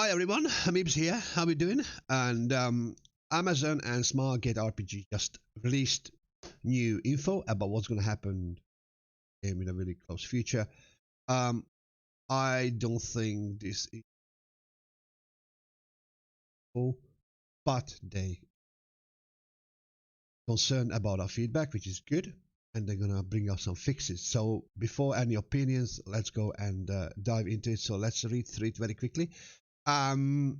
Hi everyone, Hamib's here. How we doing? And Amazon and SmartGate RPG just released new info about what's going to happen in a really close future. Um, I don't think this is cool, but they concerned about our feedback, which is good, and they're gonna bring us some fixes. So before any opinions, let's go and dive into it. So let's read through it very quickly. Um,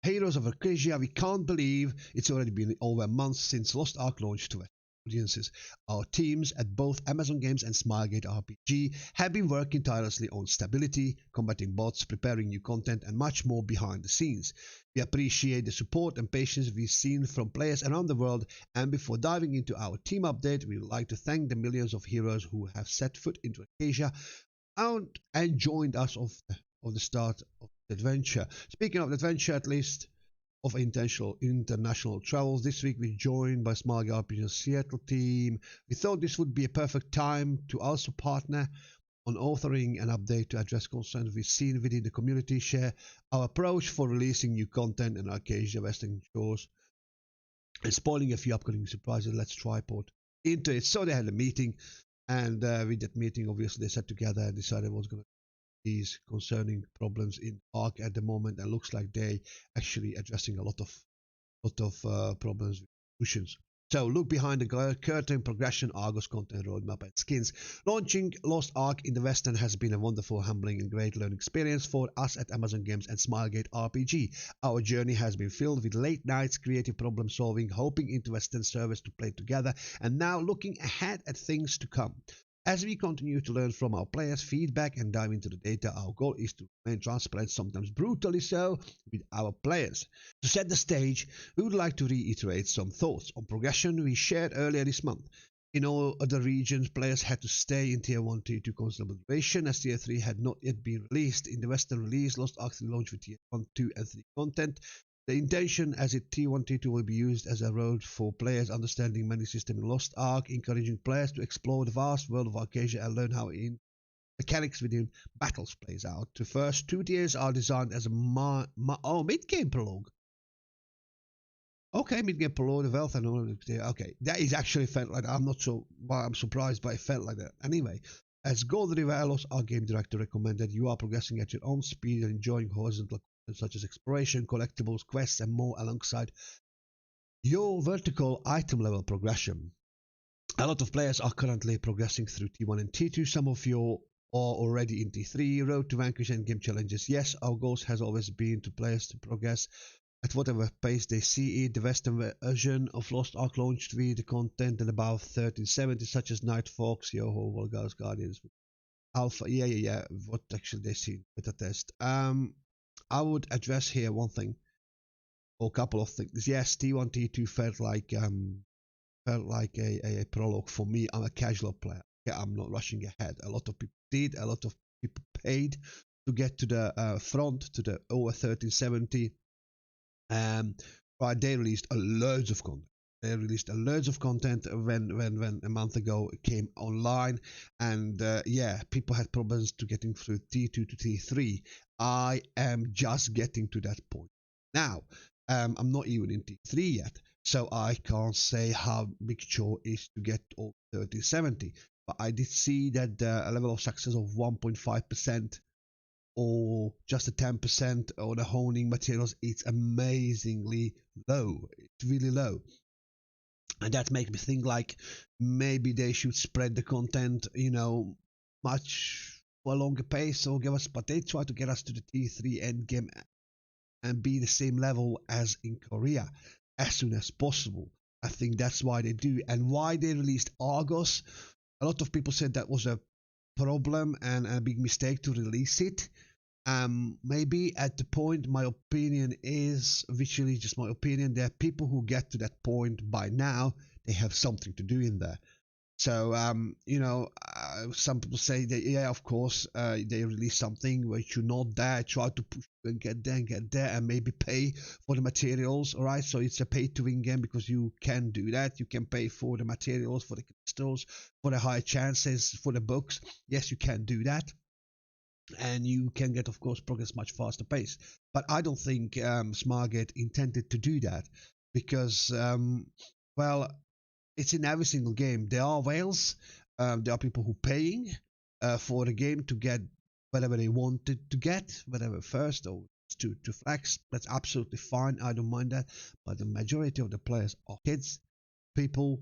Heroes of Arcadia, we can't believe it's already been over a month since Lost Ark launched to audiences. Our teams at both Amazon Games and Smilegate RPG have been working tirelessly on stability, combating bots, preparing new content, and much more behind the scenes. We appreciate the support and patience we've seen from players around the world, and before diving into our team update, we would like to thank the millions of heroes who have set foot into Arcadia and joined us of the start of the adventure. Speaking of adventure, at least of intentional international travels, this week we joined by Smart RPG's Seattle team. We thought this would be a perfect time to also partner on authoring an update to address concerns we've seen within the community, share our approach for releasing new content in Arcadia Western Shores, and spoiling a few upcoming surprises. Let's tripod into it. So they had a meeting, and with that meeting, obviously, they sat together and decided what's going to these concerning problems in Arc at the moment, and looks like they actually addressing a lot of problems with solutions. So look behind the curtain, progression, Argos content roadmap, and skins. Launching Lost Ark in the Western has been a wonderful, humbling, and great learning experience for us at Amazon Games and Smilegate RPG. Our journey has been filled with late nights, creative problem solving, hoping into Western service to play together, and now looking ahead at things to come. As we continue to learn from our players' feedback and dive into the data, our goal is to remain transparent, sometimes brutally so, with our players. To set the stage, we would like to reiterate some thoughts on progression we shared earlier this month. In all other regions, players had to stay in Tier 1, Tier 2 considerable duration, as Tier 3 had not yet been released. In the Western release, Lost Ark 3 launched with Tier 1, 2, and 3 content. The intention as it T1, T2 will be used as a road for players understanding many systems in Lost Ark, encouraging players to explore the vast world of Arcadia and learn how mechanics within battles plays out. The first two tiers are designed as a mid-game prologue. Okay, mid-game prologue, the wealth and all. Okay, that is actually felt like that. I'm not sure why I'm surprised, but it felt like that. Anyway, as Gold Rivelos, our game director, recommended, you are progressing at your own speed and enjoying horizontal such as exploration, collectibles, quests, and more alongside your vertical item level progression. A lot of players are currently progressing through T1 and T2. Some of you are already in T3, Road to Vanquish and game challenges. Yes, our goals has always been to players to progress at whatever pace they see it. The Western version of Lost Ark launched with the content and above 1370, such as Night Fox, Yoho, Volgar's Guardians, Alpha. Yeah. What actually they see with the test. I would address here one thing or a couple of things. Yes, T1, T2 felt like a prologue for me. I'm a casual player. Yeah, I'm not rushing ahead. A lot of people did. A lot of people paid to get to the front to the over 1370. Right, they released a loads of content. They released a loads of content when a month ago it came online, and yeah, people had problems to getting through T2 to T3. I am just getting to that point now. I'm not even in T3 yet, so I can't say how big chore is to get all 3070. But I did see that a level of success of 1.5% or just a 10% on the honing materials, it's amazingly low. It's really low. And that makes me think like maybe they should spread the content, much for a longer pace or give us, but they try to get us to the T3 end game and be the same level as in Korea as soon as possible. I think that's why they do, and why they released Argos. A lot of people said that was a problem and a big mistake to release it. Maybe at the point, my opinion is, visually just my opinion, there are people who get to that point by now, they have something to do in there. So, some people say that, yeah, of course, they release something which you're not there, try to push and get there, and maybe pay for the materials, all right? So it's a pay-to-win game because you can do that. You can pay for the materials, for the crystals, for the high chances, for the books. Yes, you can do that. and you can get, of course, progress much faster pace. But I don't think Smartgate intended to do that, because well, it's in every single game. There are whales, there are people who paying for the game to get whatever they wanted to get, whatever first or to flex. That's absolutely fine. I don't mind that. But the majority of the players are kids, people,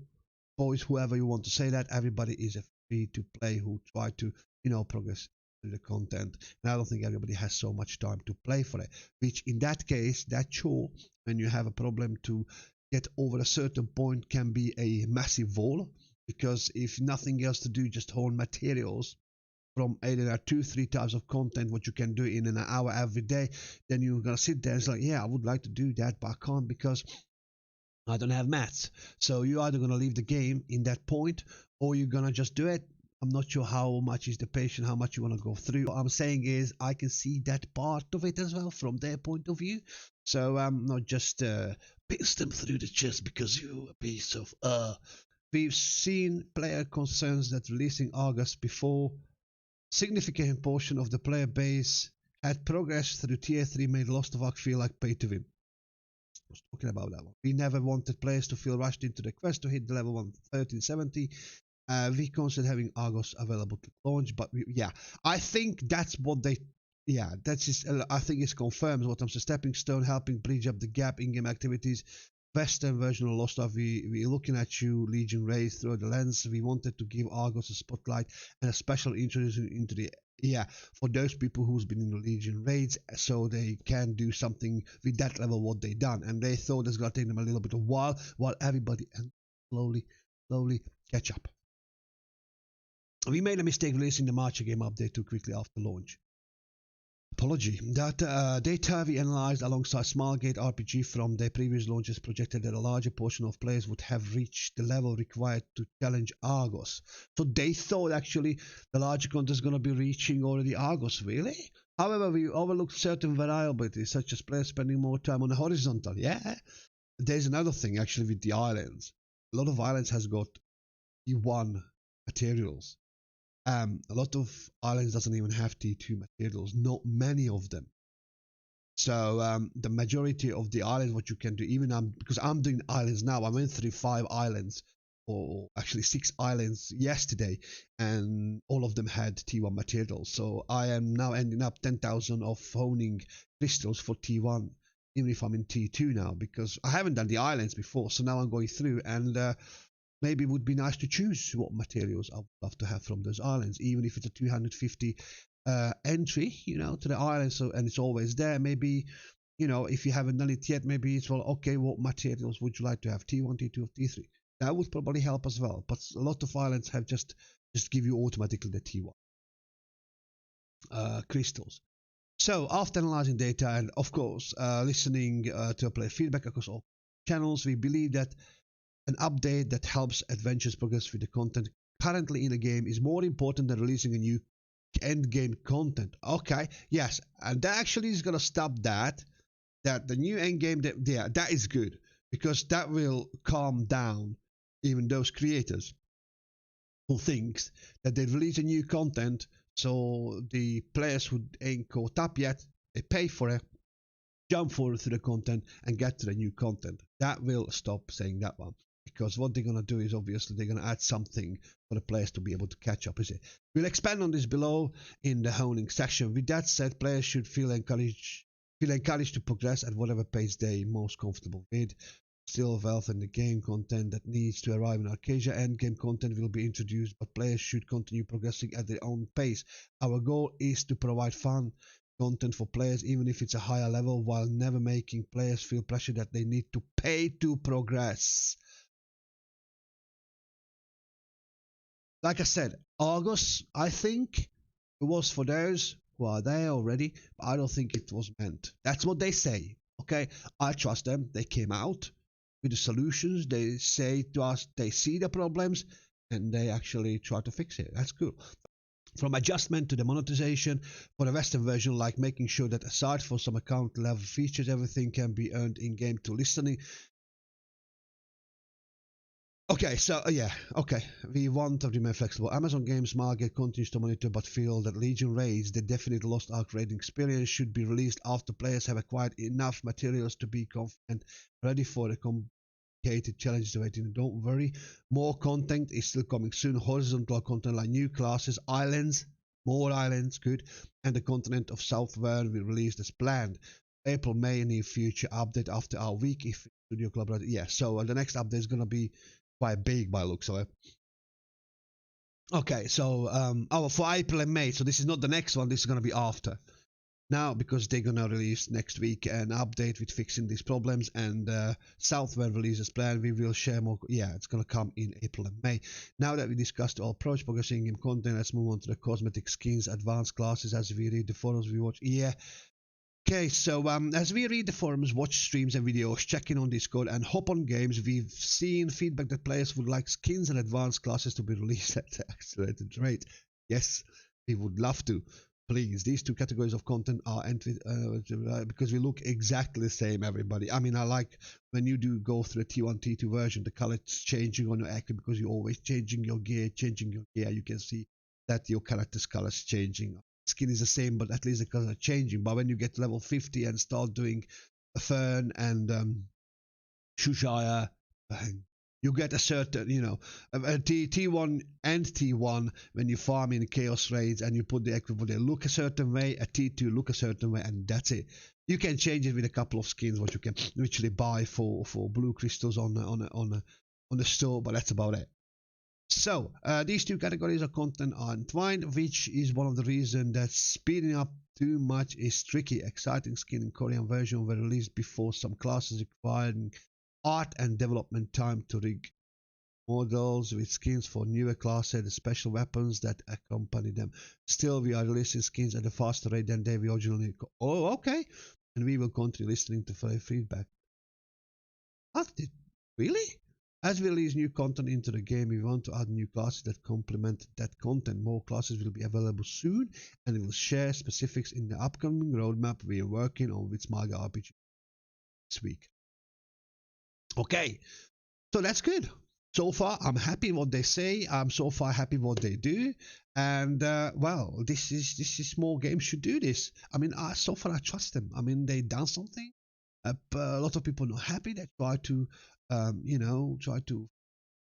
boys, whoever you want to say that. Everybody is a free to play who try to, progress through the content. And I don't think everybody has so much time to play for it. Which in that case, that chore, when you have a problem to get over a certain point, can be a massive wall. Because if nothing else to do, just hold materials from either 2-3 types of content, what you can do in an hour every day, then you're gonna sit there and it's like, yeah, I would like to do that, but I can't because I don't have maths. So you're either gonna leave the game in that point, or you're gonna just do it. I'm not sure how much is the patient, how much you want to go through. What I'm saying is I can see that part of it as well from their point of view. So I'm not just pierce them through the chest because you're a piece of We've seen player concerns that releasing August before significant portion of the player base had progressed through tier 3 made Lost of Ark feel like pay to win. I was talking about that one. We never wanted players to feel rushed into the quest to hit the level 1370. We considered having Argos available to launch, but yeah, I think that's what they. Yeah, that's just. I think it confirms what I'm saying. Stepping stone, helping bridge up the gap in-game activities. Western version of Lost Ark, we're looking at you, Legion Race, through the lens. We wanted to give Argos a spotlight and a special introduction into the, for those people who's been in the Legion raids, so they can do something with that level what they done. And they thought it's gonna take them a little bit of while everybody and slowly catch up. We made a mistake releasing the Marcher game update too quickly after launch. Apology. That data we analyzed alongside Smilegate RPG from their previous launches projected that a larger portion of players would have reached the level required to challenge Argos. So they thought actually the larger content is going to be reaching already Argos, really? However, we overlooked certain variabilities, such as players spending more time on the horizontal. Yeah, there's another thing actually with the islands. A lot of islands has got T1 materials. A lot of islands doesn't even have T2 materials, not many of them. So the majority of the islands, what you can do, even because I'm doing islands now, I went through 5 islands, or actually 6 islands yesterday, and all of them had T1 materials. So I am now ending up 10,000 of honing crystals for T1, even if I'm in T2 now, because I haven't done the islands before. So now I'm going through and maybe it would be nice to choose what materials I would love to have from those islands, even if it's a 250 entry, to the island. So, and it's always there. Maybe, if you haven't done it yet, maybe it's, well, okay, what materials would you like to have? T1, T2, or T3? That would probably help as well. But a lot of islands have just give you automatically the T1 crystals. So after analyzing data and, of course, listening to player feedback across all channels, we believe that an update that helps adventures progress with the content currently in the game is more important than releasing a new end game content. Okay, yes, and that actually is gonna stop that the new end game, that is good, because that will calm down even those creators who thinks that they release a new content, so the players who ain't caught up yet, they pay for it, jump forward through the content and get to the new content. That will stop saying that one, because what they're going to do is obviously they're going to add something for the players to be able to catch up, is it? We'll expand on this below in the honing section. With that said, players should feel encouraged to progress at whatever pace they're most comfortable with. Still wealth in the game content that needs to arrive in Arcadia. Endgame content will be introduced, but players should continue progressing at their own pace. Our goal is to provide fun content for players, even if it's a higher level, while never making players feel pressure that they need to pay to progress. Like I said, Argos, I think it was for those who are there already, but I don't think it was meant. That's what they say. Okay, I trust them. They came out with the solutions. They say to us they see the problems and they actually try to fix it. That's cool. From adjustment to the monetization for the Western version, like making sure that aside from some account level features, everything can be earned in game, to listening. Okay, so yeah, okay. We want to remain flexible. Amazon Games Market continues to monitor but feel that Legion raids, the definite Lost Ark raiding experience, should be released after players have acquired enough materials to be confident, ready for the complicated challenges waiting. Don't worry, more content is still coming soon. Horizontal content like new classes, islands, more islands, good, and the continent of Southward will be released as planned. April, May, near future update after our week if studio collaborate. Yeah, so the next update is gonna be quite big by looks of it. Okay, so for April and May, so this is not the next one, this is gonna be after. Now, because they're gonna release next week an update with fixing these problems, and Southware releases plan, we will share more. Yeah, it's gonna come in April and May. Now that we discussed all approach progressing in content, let's move on to the cosmetic skins advanced classes. As we read the forums, we watch. Yeah. Okay, so as we read the forums, watch streams and videos, check in on Discord, and hop on games, we've seen feedback that players would like skins and advanced classes to be released at an accelerated rate. Yes, we would love to. Please, these two categories of content are entry because we look exactly the same, everybody. I mean, I like when you do go through a T1, T2 version, the color is changing on your actor because you're always changing your gear, You can see that your character's color is changing. Skin is the same, but at least the colors are changing. But when you get to level 50 and start doing a Fern and Shushaya, you get a certain, T1 and T1 when you farm in Chaos Raids and you put the equipment, they look a certain way, a T2 look a certain way, and that's it. You can change it with a couple of skins, what you can literally buy for blue crystals on the store, but that's about it. So, these two categories of content are entwined, which is one of the reasons that speeding up too much is tricky. Exciting skin in Korean version were released before some classes requiring art and development time to rig models with skins for newer classes and special weapons that accompany them. Still, we are releasing skins at a faster rate than they originally. Oh, okay. And we will continue listening to feedback. Really? As we release new content into the game, we want to add new classes that complement that content. More classes will be available soon, and we will share specifics in the upcoming roadmap we are working on with Smaga RPG this week. Okay, so that's good. So far, I'm happy what they say. I'm so far happy what they do, and well, this is small games should do this. I mean, so far I trust them. I mean, they done something. A lot of people are not happy. They try to, try to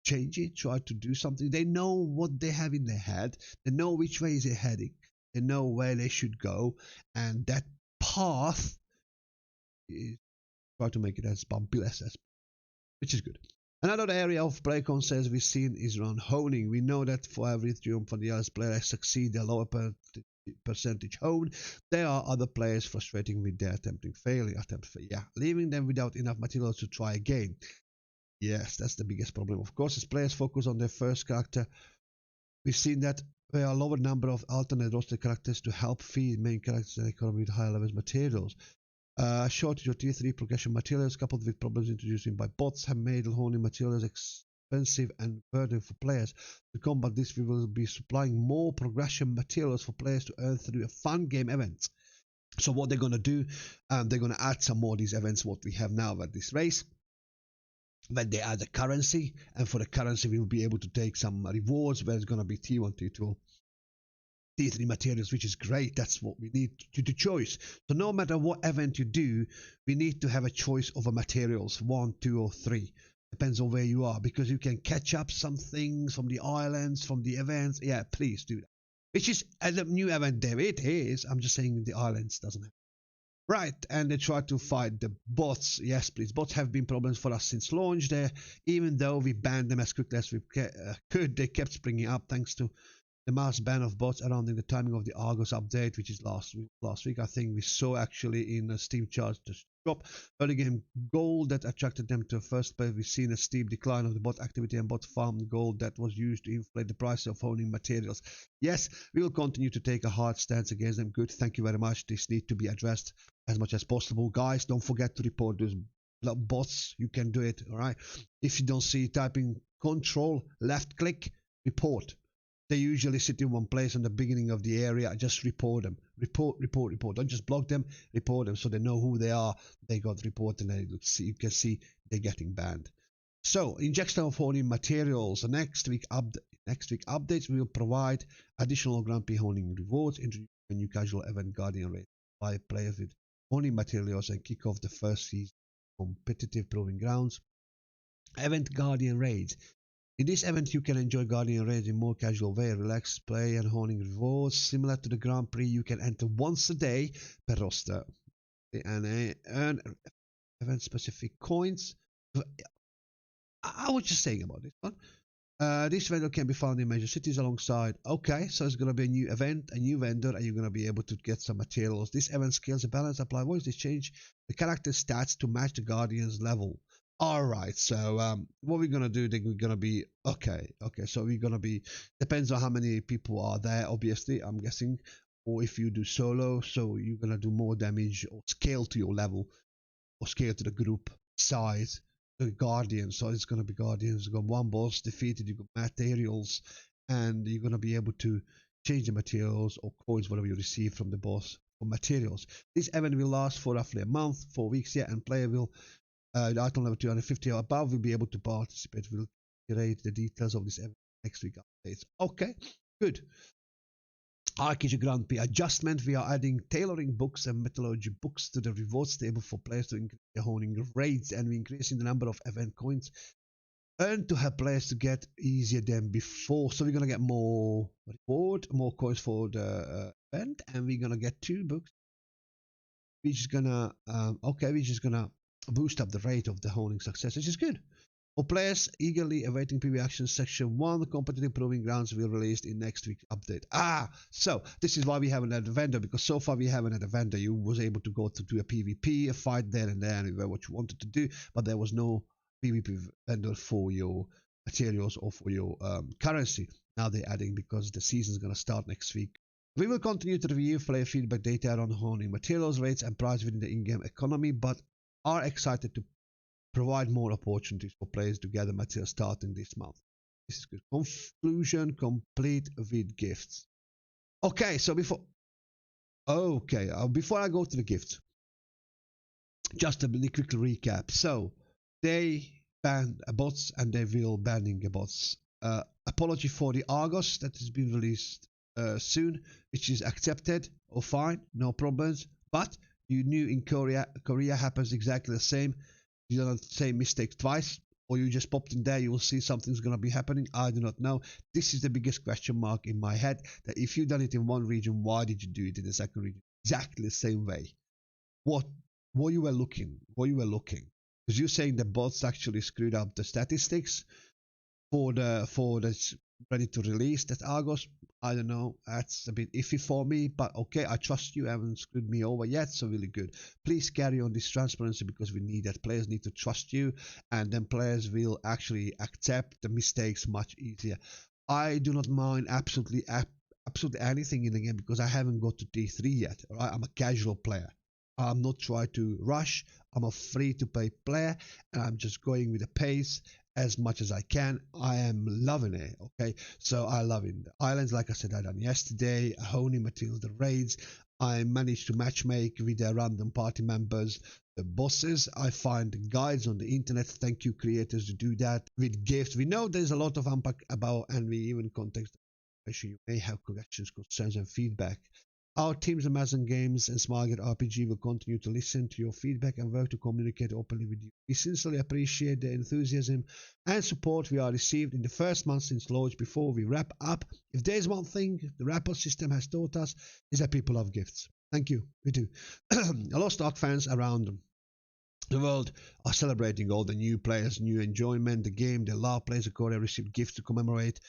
change it, try to do something. They know what they have in their head. They know which way is they're heading. They know where they should go, and that path is try to make it as bumpy as, which is good. Another area of player concerns we've seen is around honing. We know that for every triumph for the other player succeed a lower percentage hone, there are other players frustrating with their yeah, leaving them without enough materials to try again. Yes, that's the biggest problem. Of course, as players focus on their first character, we've seen that there are a lower number of alternate roster characters to help feed main characters and economy with higher levels materials. Shortage of tier 3 progression materials coupled with problems introduced by bots have made Horny materials expensive and burden for players. To combat this, we will be supplying more progression materials for players to earn through a fun game events. So what they're going to do, they're going to add some more of these events what we have now at this race. When they add the currency, and for the currency we will be able to take some rewards where it's going to be T1, T2, T3 materials, which is great. That's what we need to choice. So no matter what event you do, we need to have a choice of a materials, 1, 2 or 3. Depends on where you are, because you can catch up some things from the islands, from the events. Yeah, please do that. Which is a new event there. It is. I'm just saying the islands doesn't have. Right, and they try to fight the bots. Yes, please. Bots have been problems for us since launch there. Even though we banned them as quickly as we could, they kept springing up thanks to the mass ban of bots around the timing of the Argos update, which is last week. I think we saw actually in a Steam chart to drop early game gold that attracted them to first place. We've seen a steep decline of the bot activity and bot farm gold that was used to inflate the price of honing materials. Yes, we will continue to take a hard stance against them. Good, thank you very much. This needs to be addressed as much as possible. Guys, don't forget to report those bots. You can do it, all right? If you don't see, typing control, left click, report. They usually sit in one place in the beginning of the area. Just report them. Report. Don't just block them. Report them so they know who they are. They got reported and you can see they're getting banned. So, injection of Horny materials. Next week updates will provide additional Grand Prix Horny rewards, introduce a new casual event Guardian raid by players with Horny materials, and kick off the first season competitive proving grounds. Event Guardian raids. In this event, you can enjoy Guardian raids in more casual way, relax, play, and honing rewards. Similar to the Grand Prix, you can enter once a day per roster and earn event-specific coins. I was just saying about this one. This vendor can be found in major cities alongside. Okay, so it's going to be a new event, a new vendor, and you're going to be able to get some materials. This event scales the balance, apply voice, they change the character stats to match the Guardian's level. Alright, so what we're going to do, then we're going to be, okay, so we're going to be, depends on how many people are there, obviously, I'm guessing, or if you do solo, so you're going to do more damage or scale to your level, or scale to the group size. The Guardians, so it's going to be Guardians. You've got one boss defeated, you've got materials, and you're going to be able to change the materials or coins, whatever you receive from the boss for materials. This event will last for roughly a month, 4 weeks, yeah, and player will, the item level 250 or above will be able to participate. We'll curate the details of this event next week updates. Okay, good. Architecture Grand Prix adjustment. We are adding tailoring books and methodology books to the rewards table for players to increase their honing raids, and we're increasing the number of event coins earned to help players to get easier than before. So we're gonna get more reward, more coins for the event, and we're gonna get 2 books. We're just gonna boost up the rate of the honing success, which is good. For players eagerly awaiting preview action, Section 1, the competitive proving grounds will be released in next week's update. So this is why we haven't had a vendor, because so far we haven't had a vendor. You was able to go to do a PvP, a fight there and there, anywhere what you wanted to do, but there was no PvP vendor for your materials or for your currency. Now they're adding, because the season is going to start next week. We will continue to review player feedback data on honing materials rates and price within the in-game economy, but are excited to provide more opportunities for players to gather material starting this month. This is good. Conclusion complete with gifts. Okay, so before I go to the gifts, just a quick recap. So they banned bots and they will banning bots. Apology for the Argos that has been released soon, which is accepted or fine, no problems. But you knew in Korea happens exactly the same. You don't say mistake twice, or you just popped in there, you will see something's going to be happening. I do not know. This is the biggest question mark in my head, that if you done it in one region, why did you do it in the second region exactly the same way? What you were looking, because you're saying the bots actually screwed up the statistics for the ready to release that Argos. I don't know, that's a bit iffy for me, but okay, I trust you haven't screwed me over yet, so really good. Please carry on this transparency, because we need that. Players need to trust you, and then players will actually accept the mistakes much easier. I do not mind absolutely anything in the game, because I haven't got to D3 yet. Right? I'm a casual player. I'm not trying to rush. I'm a free-to-play player, and I'm just going with the pace as much as I can. I am loving it, okay? So I love it. The islands, like I said, I done yesterday. Honey materials, the raids. I managed to matchmake with the random party members. The bosses, I find guides on the internet. Thank you, creators, to do that. With gifts, we know there's a lot of unpack about, and we even context. You may have questions, concerns, and feedback. Our teams, Amazon Games and Smartgate RPG, will continue to listen to your feedback and work to communicate openly with you. We sincerely appreciate the enthusiasm and support we are received in the first month since launch. Before we wrap up, if there's one thing the wrap-up system has taught us, is that people love gifts. Thank you, we do. A lot of Ark fans around the world are celebrating all the new players, new enjoyment, the game. They love players of Korea received gifts to commemorate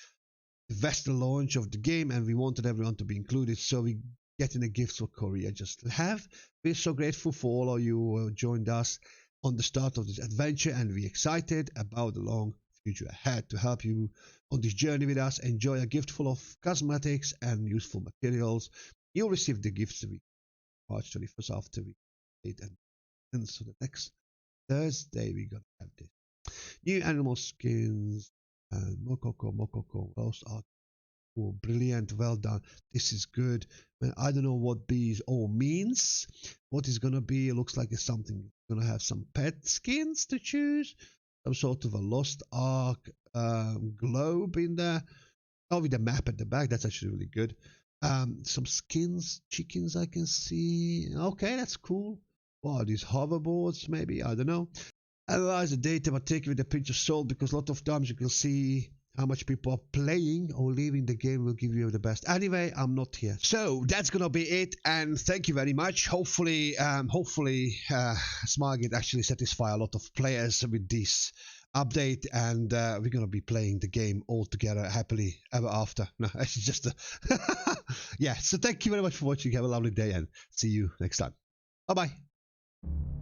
the Vesta launch of the game, and we wanted everyone to be included, so we getting a gift for Korea just to have. We're so grateful for all of you who joined us on the start of this adventure, and we're excited about the long future ahead. To help you on this journey with us, enjoy a gift full of cosmetics and useful materials. You'll receive the gifts the week March 21st after we date, and so the next Thursday we're gonna have this new animal skins and Mokoko roast art. Oh, brilliant, well done. This is good. I don't know what these all means. What is gonna be? It looks like it's something. Gonna have some pet skins to choose. some sort of a lost ark globe in there. Oh, with the map at the back. That's actually really good. Some skins, chickens I can see. Okay, that's cool. Wow, these hoverboards maybe, I don't know. Analyze the data, but take it with a pinch of salt, because a lot of times you can see how much people are playing or leaving the game will give you the best. Anyway, I'm not here. So that's gonna be it, and thank you very much. Hopefully Smargate actually satisfy a lot of players with this update, and we're gonna be playing the game all together happily ever after. No, it's just a yeah. So thank you very much for watching. Have a lovely day, and see you next time. Bye bye.